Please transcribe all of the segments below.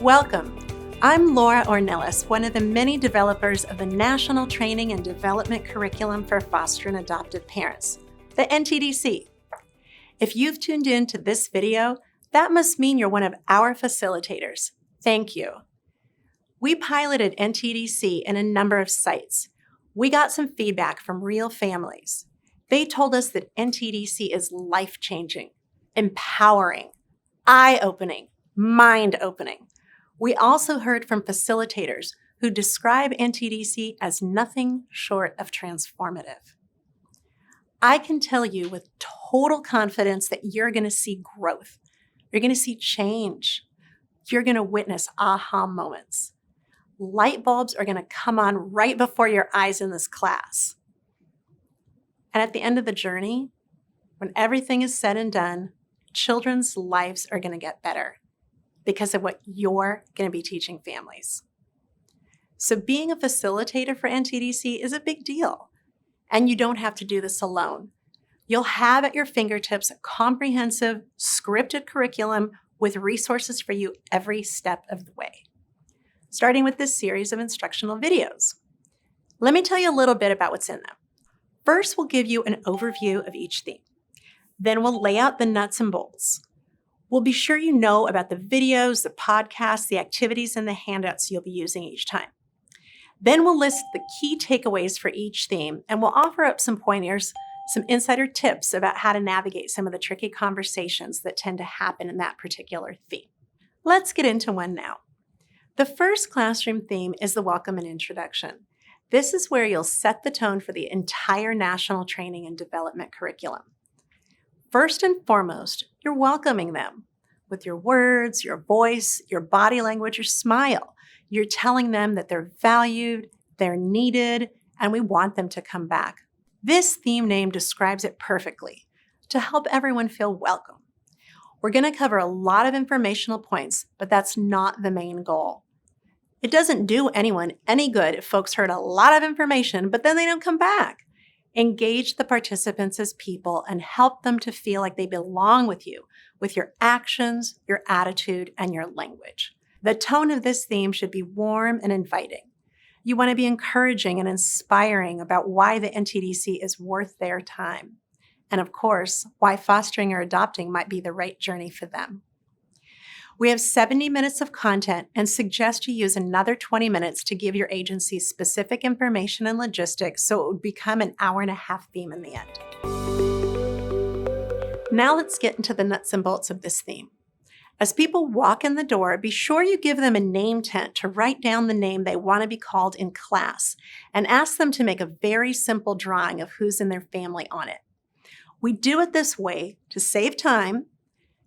Welcome. I'm Laura Ornelas, one of the many developers of the National Training and Development Curriculum for Foster and Adoptive Parents, the NTDC. If you've tuned in to this video, that must mean you're one of our facilitators. Thank you. We piloted NTDC in a number of sites. We got some feedback from real families. They told us that NTDC is life-changing, empowering, eye-opening, mind-opening. We also heard from facilitators who describe NTDC as nothing short of transformative. I can tell you with total confidence that you're going to see growth. You're going to see change. You're going to witness aha moments. Light bulbs are going to come on right before your eyes in this class. And at the end of the journey, when everything is said and done, children's lives are going to get better because of what you're going to be teaching families. So being a facilitator for NTDC is a big deal, and you don't have to do this alone. You'll have at your fingertips a comprehensive, scripted curriculum with resources for you every step of the way, starting with this series of instructional videos. Let me tell you a little bit about what's in them. First, we'll give you an overview of each theme. Then we'll lay out the nuts and bolts. We'll be sure you know about the videos, the podcasts, the activities, and the handouts you'll be using each time. Then we'll list the key takeaways for each theme, and we'll offer up some pointers, some insider tips about how to navigate some of the tricky conversations that tend to happen in that particular theme. Let's get into one now. The first classroom theme is the welcome and introduction. This is where you'll set the tone for the entire National Training and Development Curriculum. First and foremost, you're welcoming them with your words, your voice, your body language, your smile. You're telling them that they're valued, they're needed, and we want them to come back. This theme name describes it perfectly, to help everyone feel welcome. We're going to cover a lot of informational points, but that's not the main goal. It doesn't do anyone any good if folks heard a lot of information, but then they don't come back. Engage the participants as people and help them to feel like they belong with you, with your actions, your attitude, and your language. The tone of this theme should be warm and inviting. You want to be encouraging and inspiring about why the NTDC is worth their time. And of course, why fostering or adopting might be the right journey for them. We have 70 minutes of content and suggest you use another 20 minutes to give your agency specific information and logistics so it would become an hour-and-a-half theme in the end. Now let's get into the nuts and bolts of this theme. As people walk in the door, be sure you give them a name tent to write down the name they want to be called in class and ask them to make a very simple drawing of who's in their family on it. We do it this way to save time,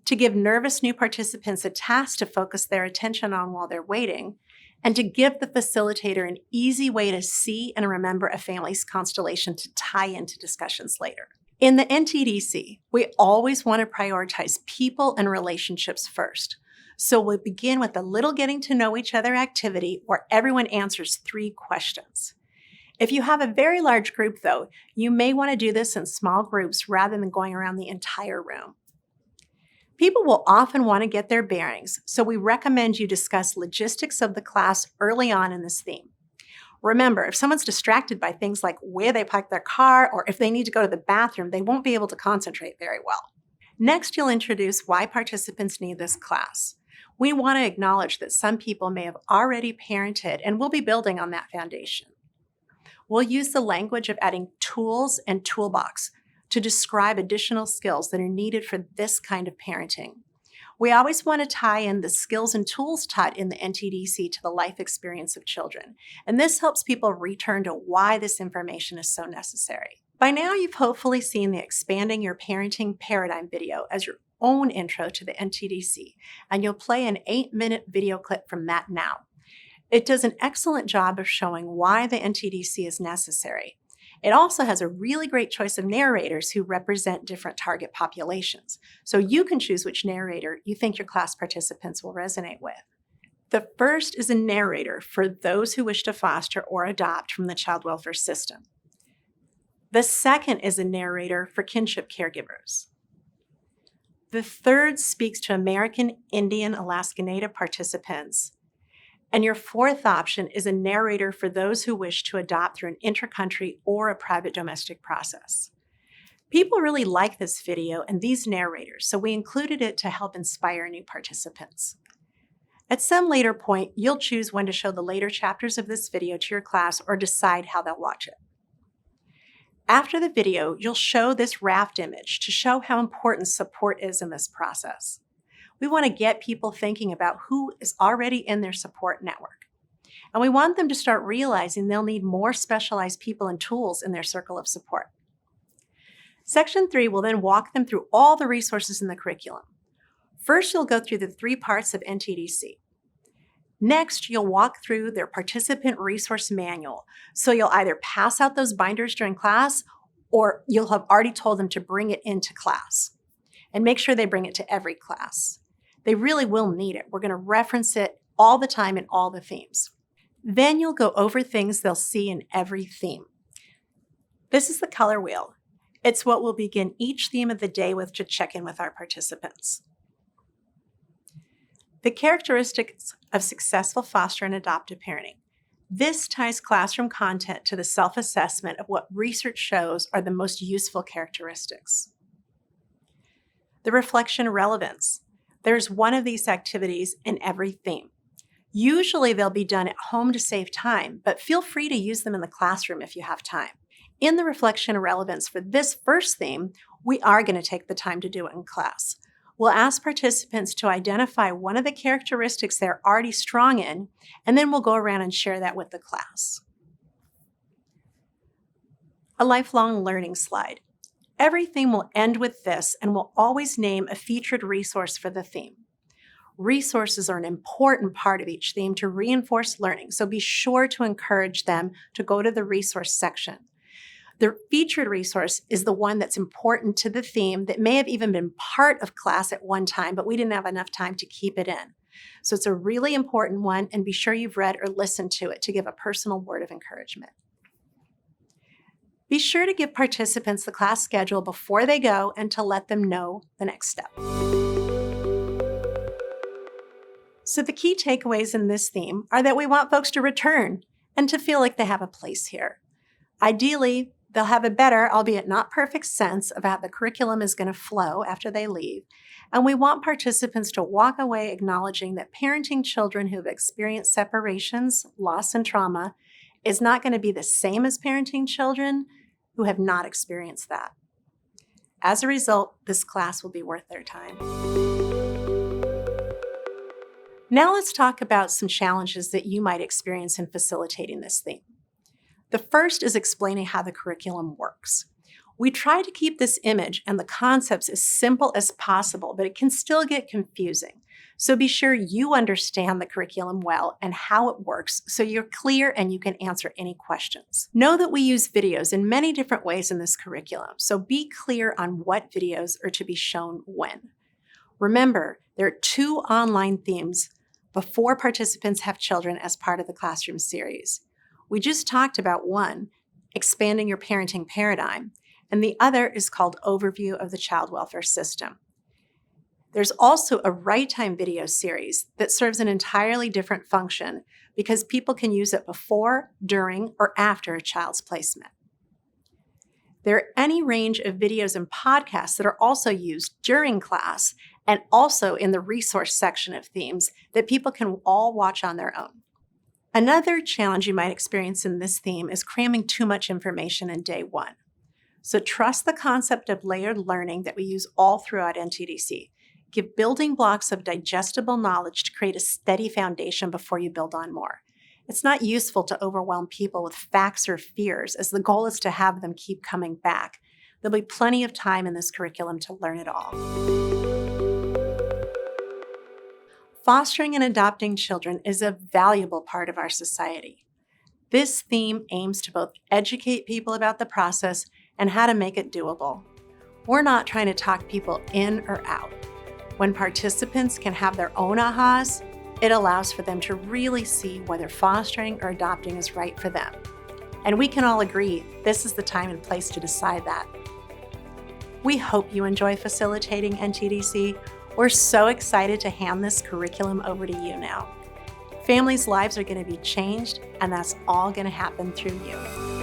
to give nervous new participants a task to focus their attention on while they're waiting, and to give the facilitator an easy way to see and remember a family's constellation to tie into discussions later. In the NTDC, we always want to prioritize people and relationships first. So we'll begin with a little getting to know each other activity where everyone answers 3 questions. If you have a very large group, though, you may want to do this in small groups rather than going around the entire room. People will often want to get their bearings, so we recommend you discuss logistics of the class early on in this theme. Remember, if someone's distracted by things like where they park their car or if they need to go to the bathroom, they won't be able to concentrate very well. Next, you'll introduce why participants need this class. We want to acknowledge that some people may have already parented and we'll be building on that foundation. We'll use the language of adding tools and toolbox to describe additional skills that are needed for this kind of parenting. We always want to tie in the skills and tools taught in the NTDC to the life experience of children, and this helps people return to why this information is so necessary. By now, you've hopefully seen the Expanding Your Parenting Paradigm video as your own intro to the NTDC, and you'll play an 8-minute video clip from that now. It does an excellent job of showing why the NTDC is necessary. It also has a really great choice of narrators who represent different target populations, so you can choose which narrator you think your class participants will resonate with. The first is a narrator for those who wish to foster or adopt from the child welfare system. The second is a narrator for kinship caregivers. The third speaks to American Indian Alaska Native participants. And your fourth option is a narrator for those who wish to adopt through an intercountry or a private domestic process. People really like this video and these narrators, so we included it to help inspire new participants. At some later point, you'll choose when to show the later chapters of this video to your class or decide how they'll watch it. After the video, you'll show this raft image to show how important support is in this process. We want to get people thinking about who is already in their support network. And we want them to start realizing they'll need more specialized people and tools in their circle of support. Section 3 will then walk them through all the resources in the curriculum. First, you'll go through the 3 parts of NTDC. Next, you'll walk through their participant resource manual. So you'll either pass out those binders during class or you'll have already told them to bring it into class. And make sure they bring it to every class. They really will need it. We're going to reference it all the time in all the themes. Then you'll go over things they'll see in every theme. This is the color wheel. It's what we'll begin each theme of the day with to check in with our participants. The characteristics of successful foster and adoptive parenting. This ties classroom content to the self-assessment of what research shows are the most useful characteristics. The reflection relevance. There's one of these activities in every theme. Usually they'll be done at home to save time, but feel free to use them in the classroom if you have time. In the reflection relevance for this first theme, we are going to take the time to do it in class. We'll ask participants to identify one of the characteristics they're already strong in, and then we'll go around and share that with the class. A lifelong learning slide. Every theme will end with this, and we'll always name a featured resource for the theme. Resources are an important part of each theme to reinforce learning, so be sure to encourage them to go to the resource section. The featured resource is the one that's important to the theme that may have even been part of class at one time, but we didn't have enough time to keep it in. So it's a really important one, and be sure you've read or listened to it to give a personal word of encouragement. Be sure to give participants the class schedule before they go and to let them know the next step. So the key takeaways in this theme are that we want folks to return and to feel like they have a place here. Ideally, they'll have a better, albeit not perfect, sense of how the curriculum is going to flow after they leave. And we want participants to walk away acknowledging that parenting children who have experienced separations, loss, and trauma is not going to be the same as parenting children who have not experienced that. As a result, this class will be worth their time. Now let's talk about some challenges that you might experience in facilitating this theme. The first is explaining how the curriculum works. We try to keep this image and the concepts as simple as possible, but it can still get confusing. So be sure you understand the curriculum well and how it works so you're clear and you can answer any questions. Know that we use videos in many different ways in this curriculum, so be clear on what videos are to be shown when. Remember, there are 2 online themes before participants have children as part of the classroom series. We just talked about one, expanding your parenting paradigm, and the other is called Overview of the Child Welfare System. There's also a Right Time video series that serves an entirely different function because people can use it before, during, or after a child's placement. There are any range of videos and podcasts that are also used during class and also in the resource section of themes that people can all watch on their own. Another challenge you might experience in this theme is cramming too much information in day 1. So trust the concept of layered learning that we use all throughout NTDC. Give building blocks of digestible knowledge to create a steady foundation before you build on more. It's not useful to overwhelm people with facts or fears, as the goal is to have them keep coming back. There'll be plenty of time in this curriculum to learn it all. Fostering and adopting children is a valuable part of our society. This theme aims to both educate people about the process and how to make it doable. We're not trying to talk people in or out. When participants can have their own ahas, it allows for them to really see whether fostering or adopting is right for them. And we can all agree this is the time and place to decide that. We hope you enjoy facilitating NTDC. We're so excited to hand this curriculum over to you now. Families' lives are going to be changed, and that's all going to happen through you.